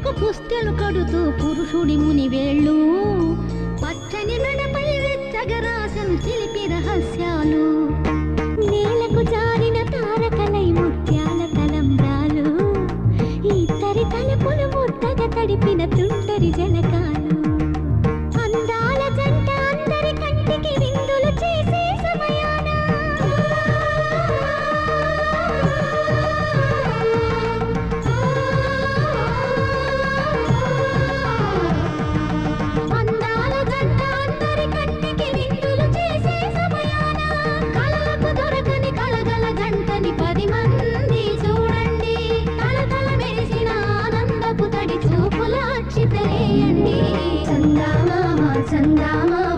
ప్రేమకు పుస్తెలు కడుతూ పురుషుడి ముని వేళ్ళు పచ్చని మెడపై వెచ్చగరాసను చిలిపి రహస్యాలు నేలకు జారిన తారకలై ముత్యాల తలంబ్రాలు ఇద్దరి తలుపులు ముద్దగా తడిపిన తుంటరి జలకాలు అందాల జంట అందరి కంటికి విందులు చేసే సమయాన అందాల జంట అందరి కంటికి విందులు చేసే సమయాన కళలకు దొరకని కళగల జంటని 10 మంది చూడండి తలతల మెరిసిన ఆనందపు తడి చూపుల అక్షితలేయండి చందామామ చందామామ